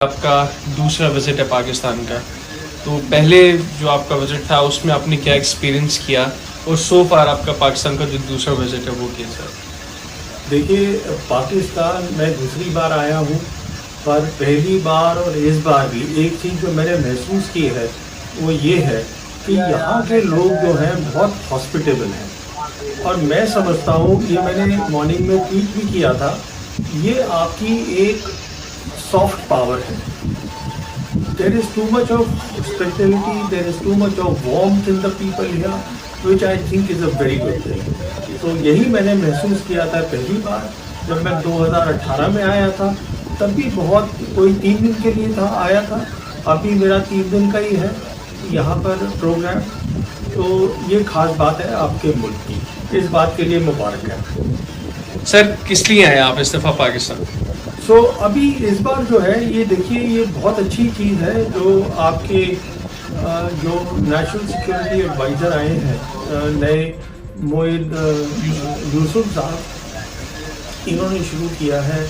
आपका दूसरा विज़िट है पाकिस्तान का, तो पहले जो आपका विज़िट था उसमें आपने क्या एक्सपीरियंस किया और सो फार आपका पाकिस्तान का जो दूसरा विज़िट है वो कैसा है? देखिए, पाकिस्तान मैं दूसरी बार आया हूँ, पर पहली बार और इस बार भी एक चीज़ जो मैंने महसूस की है वो ये है कि यहाँ के लोग जो हैं बहुत हॉस्पिटेबल हैं। और मैं समझता हूँ, ये मैंने मॉर्निंग में ट्वीट भी किया था, ये आपकी एक सॉफ्ट पावर है। There is too much of hospitality, there is too much of warmth in the people here, which I think is a very good thing. तो यही मैंने महसूस किया था पहली बार जब मैं 2018 में आया था, तब भी बहुत कोई 3 दिन के लिए था आया था। अभी मेरा 3 दिन का ही है यहाँ पर प्रोग्राम। तो ये ख़ास बात है आपके मुल्क की, इस बात के लिए मुबारक है। सर किस लिए आए आप इस दफ़ा पाकिस्तान? अभी इस बार जो है ये देखिए, ये बहुत अच्छी चीज़ है जो आपके जो नेशनल सिक्योरिटी एडवाइज़र आए हैं नए मोइद यूसुफ साहब, इन्होंने शुरू किया है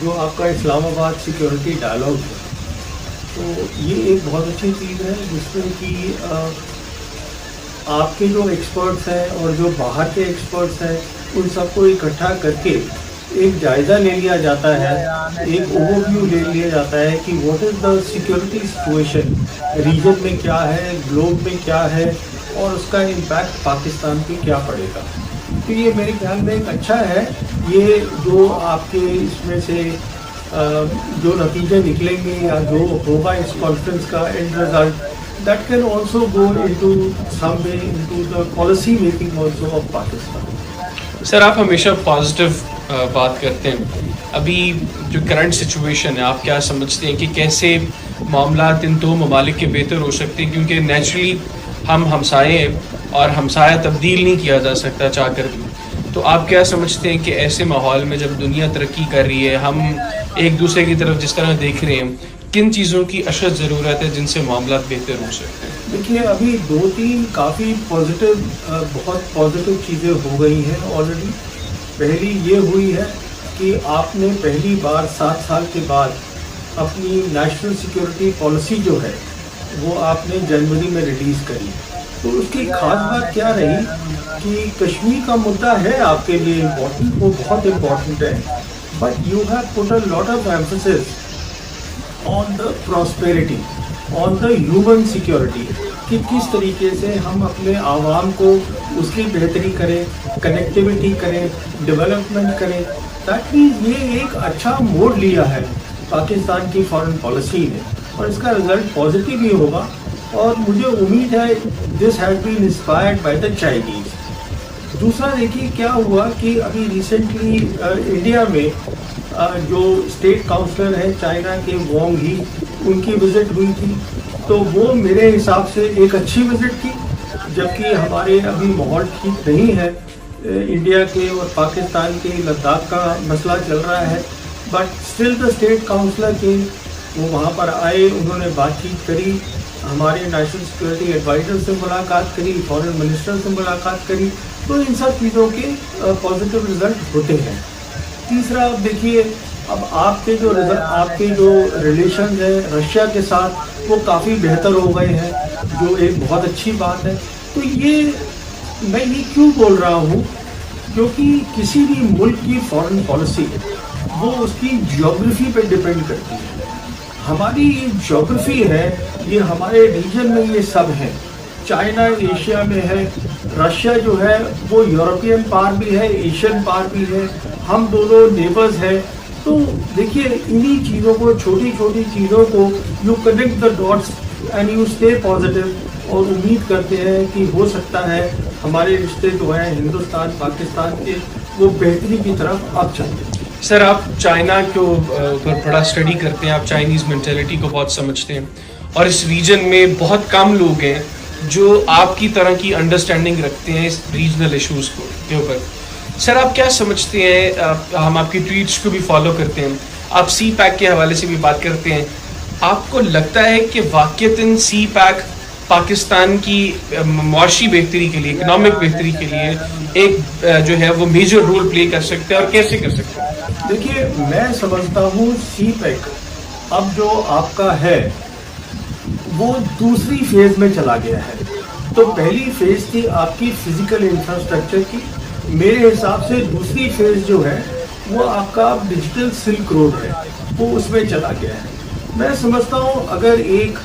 जो आपका इस्लामाबाद सिक्योरिटी डायलॉग है। तो ये एक बहुत अच्छी चीज़ है जिसमें कि आपके जो एक्सपर्ट्स हैं और जो बाहर के एक्सपर्ट्स हैं उन सबको इकट्ठा करके एक जायज़ा ले लिया जाता है, एक ओवरव्यू ले लिया जाता है कि what is the security situation region में, क्या है ग्लोब में, क्या है और उसका इम्पैक्ट पाकिस्तान पे क्या पड़ेगा। तो ये मेरे ख्याल में एक अच्छा है। ये जो आपके इसमें से जो नतीजे निकलेंगे या जो होगा इस कॉन्फ्रेंस का end result, that can also go into some way into the policy making also of Pakistan. Sir आप हमेशा पॉजिटिव बात करते हैं। अभी जो करंट सिचुएशन है, आप क्या समझते हैं कि कैसे मामलात इन दो ममालिक के बेहतर हो सकते हैं? क्योंकि नेचुरली हम हमसाए हैं और हमसाया तब्दील नहीं किया जा सकता चाह कर भी। तो आप क्या समझते हैं कि ऐसे माहौल में जब दुनिया तरक्की कर रही है, हम एक दूसरे की तरफ जिस तरह देख रहे हैं, किन चीज़ों की अशद ज़रूरत है जिनसे मामलात बेहतर हो सकते हैं? देखिए, अभी 2-3 काफ़ी पॉजिटिव बहुत पॉजिटिव चीज़ें हो गई हैं ऑलरेडी। पहली ये हुई है कि आपने पहली बार 7 साल के बाद अपनी नेशनल सिक्योरिटी पॉलिसी जो है वो आपने जनवरी में रिलीज़ करी। तो उसकी खास बात क्या रही कि कश्मीर का मुद्दा है आपके लिए इम्पोर्टेंट, वो बहुत इम्पोर्टेंट है, but you have put a lot of emphasis on the prosperity, on the human security, कि किस तरीके से हम अपने आवाम को उसकी बेहतरी करें, कनेक्टिविटी करें, डेवलपमेंट करें। दैट मीन्स ये एक अच्छा मोड लिया है पाकिस्तान की फॉरेन पॉलिसी ने और इसका रिजल्ट पॉजिटिव ही होगा। और मुझे उम्मीद है this has been inspired by the Chinese. दूसरा देखिए क्या हुआ कि अभी रिसेंटली इंडिया में जो स्टेट काउंसलर हैं चाइना के वोंग ही, उनकी विज़िट हुई थी। तो वो मेरे हिसाब से एक अच्छी विज़िट थी, जबकि हमारे अभी माहौल ठीक नहीं है। इंडिया के और पाकिस्तान के लद्दाख का मसला चल रहा है, but still the state counsellor के वो वहाँ पर आए, उन्होंने बातचीत करी, हमारे नेशनल सिक्योरिटी एडवाइज़र से मुलाकात करी, फॉरेन मिनिस्टर से मुलाकात करी। तो इन सब चीज़ों के पॉजिटिव रिजल्ट होते हैं। तीसरा अब देखिए, अब आपके जो रिलेशन है रशिया के साथ वो काफ़ी बेहतर हो गए हैं, जो एक बहुत अच्छी बात है। तो ये मैं ये क्यों बोल रहा हूँ, क्योंकि किसी भी मुल्क की फॉरेन पॉलिसी वो उसकी ज्योग्राफी पे डिपेंड करती है। हमारी ये ज्योग्राफी है, ये हमारे रीजन में ये सब है। चाइना एशिया में है, रशिया जो है वो यूरोपियन पार भी है, एशियन पार भी है, हम दोनों नेबर्स हैं। तो देखिए, इन्हीं चीज़ों को, छोटी छोटी चीज़ों को you connect the dots and you stay positive और उम्मीद करते हैं कि हो सकता है हमारे रिश्ते जो हैं हिंदुस्तान पाकिस्तान के वो बेहतरी की तरफ अब चलते हैं। सर आप चाइना को ऊपर बड़ा स्टडी करते हैं, आप चाइनीज़ मेंटेलिटी को बहुत समझते हैं और इस रीजन में बहुत कम लोग हैं जो आपकी तरह की अंडरस्टैंडिंग रखते हैं इस रीजनल इश्यूज़ को के ऊपर। सर आप क्या समझते हैं, हम आपकी ट्वीट्स को भी फॉलो करते हैं, आप सी पैक के हवाले से भी बात करते हैं, आपको लगता है कि वाक़ईतन सी पैक पाकिस्तान की मुआशी बेहतरी के लिए, इकनॉमिक बेहतरी के लिए एक जो है वो मेजर रोल प्ले कर सकते हैं और कैसे कर सकते हैं? देखिए, मैं समझता हूँ सी पैक अब जो आपका है वो दूसरी फेज में चला गया है। तो पहली फेज थी आपकी फिजिकल इंफ्रास्ट्रक्चर की, मेरे हिसाब से दूसरी फेज जो है वो आपका डिजिटल सिल्क रोड है, वो उसमें चला गया है। मैं समझता हूँ अगर एक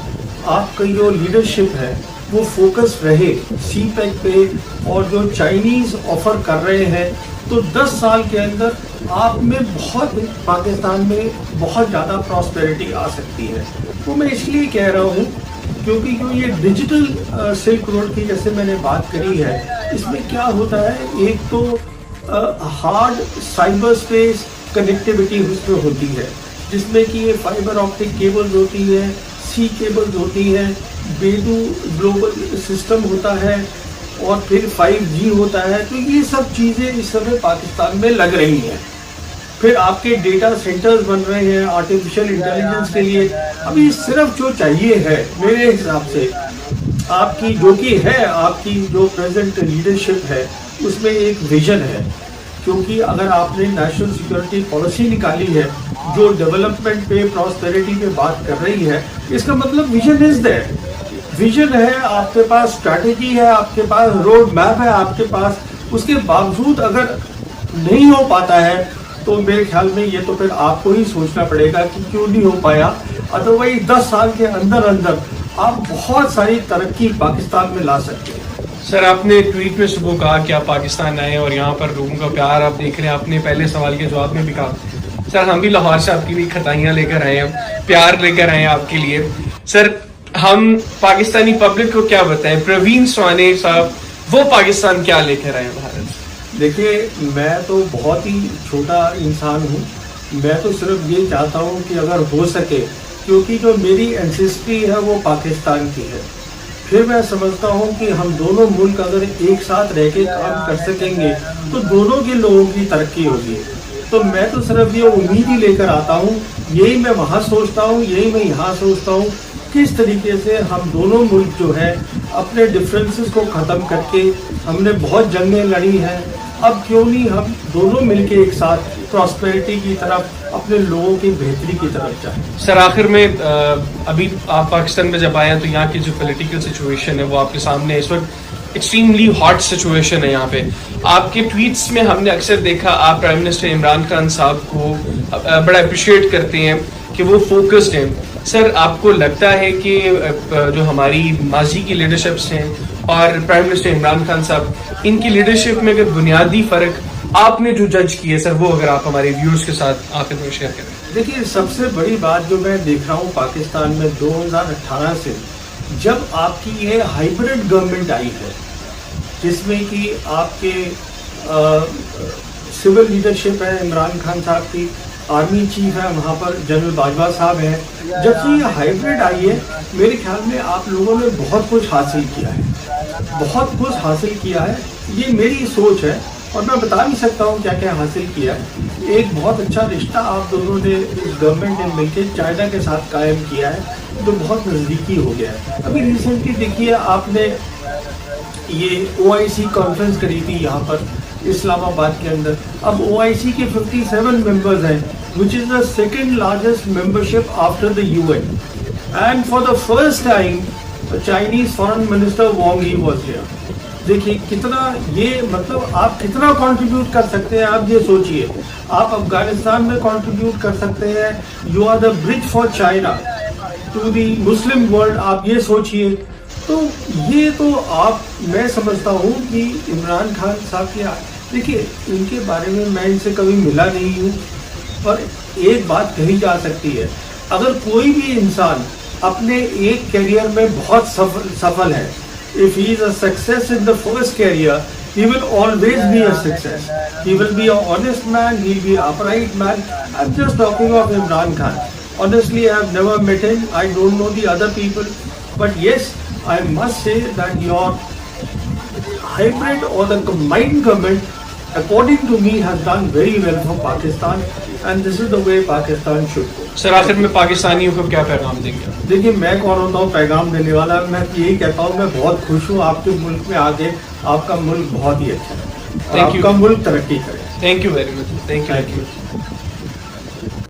आपका जो लीडरशिप है वो फोकस रहे CPEC पे और जो चाइनीज ऑफर कर रहे हैं, तो 10 साल के अंदर आप में बहुत पाकिस्तान में बहुत ज़्यादा प्रॉस्पेरिटी आ सकती है। तो मैं इसलिए कह रहा हूँ क्योंकि जो ये डिजिटल सिल्क रोड की जैसे मैंने बात करी है, इसमें क्या होता है, एक तो हार्ड साइबर स्पेस कनेक्टिविटी उसमें होती है, जिसमें कि ये फाइबर ऑप्टिक केबल्स होती है, सी केबल्स होती है, बेडू ग्लोबल सिस्टम होता है और फिर 5G होता है। तो ये सब चीज़ें इस समय पाकिस्तान में लग रही हैं। फिर आपके डेटा सेंटर्स बन रहे हैं आर्टिफिशियल इंटेलिजेंस के लिए। अभी सिर्फ जो चाहिए है मेरे हिसाब से आपकी जो कि है आपकी जो प्रेजेंट लीडरशिप है उसमें एक विजन है, क्योंकि अगर आपने नेशनल सिक्योरिटी पॉलिसी निकाली है जो डेवलपमेंट पे प्रॉस्पेरिटी पे बात कर रही है, इसका मतलब विजन इज देयर। विजन है, आपके पास स्ट्रैटेजी है, आपके पास रोड मैप है आपके पास, उसके बावजूद अगर नहीं हो पाता है तो मेरे ख्याल में ये तो फिर आपको ही सोचना पड़ेगा कि क्यों नहीं हो पाया। अदरवाइज 10 साल के अंदर अंदर आप बहुत सारी तरक्की पाकिस्तान में ला सकते हैं। सर, आपने ट्वीट में सुबह कहा कि आप पाकिस्तान आए और यहाँ पर लोगों का प्यार आप देख रहे हैं। आपने पहले सवाल के जवाब में भी कहा सर हम भी लाहौर से आपके लिए खताइयाँ लेकर आए हैं, प्यार लेकर आए हैं आपके लिए। सर, हम पाकिस्तानी पब्लिक को क्या बताएं, प्रवीण स्वाने साहब वो पाकिस्तान क्या लेकर आए भारत? देखिए, मैं तो बहुत ही छोटा इंसान हूँ, मैं तो सिर्फ ये चाहता हूँ कि अगर हो सके, क्योंकि जो मेरी एंसेस्ट्री है वो पाकिस्तान की है, फिर मैं समझता हूँ कि हम दोनों मुल्क अगर एक साथ रह के काम कर सकेंगे तो दोनों के लोगों की तरक्की होगी। तो मैं तो सिर्फ ये उम्मीद ही लेकर आता हूँ, यही मैं वहाँ सोचता हूँ, यही मैं यहाँ सोचता हूँ, किस तरीके से हम दोनों मुल्क जो है अपने डिफरेंसेस को ख़त्म करके, हमने बहुत जंगें लड़ी हैं, अब क्यों नहीं हम दोनों मिलके एक साथ प्रॉस्पेरिटी की तरफ, अपने लोगों की बेहतरी की तरफ जाएं। सर, आखिर में अभी आप पाकिस्तान में जब आए हैं तो यहाँ की जो पॉलिटिकल सिचुएशन है वो आपके सामने है। इस वक्त एक्सट्रीमली हॉट सिचुएशन है यहाँ पे। आपके ट्वीट्स में हमने अक्सर देखा आप प्राइम मिनिस्टर इमरान खान साहब को बड़ा अप्रिशिएट करते हैं कि वो फोकस्ड हैं। सर, आपको लगता है कि जो हमारी माजी की लीडरशिप्स हैं और प्राइम मिनिस्टर इमरान खान साहब, इनकी लीडरशिप में अगर बुनियादी फर्क आपने जो जज किए सर, वो अगर आप हमारे व्यूअर्स के साथ आखिर में शेयर करें? देखिए, सबसे बड़ी बात जो मैं देख रहा हूँ पाकिस्तान में 2018 से जब आपकी ये हाइब्रिड गवर्नमेंट आई है, जिसमें कि आपके सिविल लीडरशिप है इमरान खान साहब की, आर्मी चीफ है वहाँ पर जनरल बाजवा साहब हैं, जब से ये हाइब्रिड आई है मेरे ख्याल में आप लोगों ने बहुत कुछ हासिल किया है, बहुत कुछ हासिल किया है। ये मेरी सोच है और मैं बता नहीं सकता हूँ क्या क्या हासिल किया है। एक बहुत अच्छा रिश्ता आप दोनों ने इस गवर्नमेंट ने मिलकर चाइना के साथ कायम किया है, जो बहुत नज़दीकी हो गया है। अभी रिसेंटली देखिए, आपने ये OIC कॉन्फ्रेंस करी थी यहाँ पर इस्लामाबाद के अंदर। अब OIC के 57 मेंबर्स हैं, which is the second largest membership after the UN. And for the first time, the Chinese Foreign Minister Wang Yi was here. देखिए कितना ये मतलब आप कितना कंट्रीब्यूट कर सकते हैं, आप ये सोचिए। आप अफगानिस्तान में कंट्रीब्यूट कर सकते हैं, you are the bridge for China to the Muslim world, आप ये सोचिए। तो ये तो आप, मैं समझता हूँ कि इमरान खान साहब के, देखिए इनके बारे में मैं इनसे कभी मिला नहीं हूँ, पर एक बात कही जा सकती है, अगर कोई भी इंसान अपने एक करियर में बहुत सफल है, if he is a success in the first career, he will always be a success. He will be an honest man, he will be an upright man. I'm just talking of Imran Khan. Honestly, I have never met him, I don't know the other people, but yes, I must say that your hybrid or the combined government, according to me, has done very well for Pakistan, and this is the way Pakistan should go. Sir, आखिर में पाकिस्तानियों को क्या पैगाम देंगे? देखिए, मैं कौन होता हूँ पैगाम देने वाला, मैं यही कहता हूँ मैं बहुत खुश हूँ आपके मुल्क में आके, आपका मुल्क बहुत ही अच्छा है, आपका मुल्क तरक्की करे। Thank you very much. Thank you.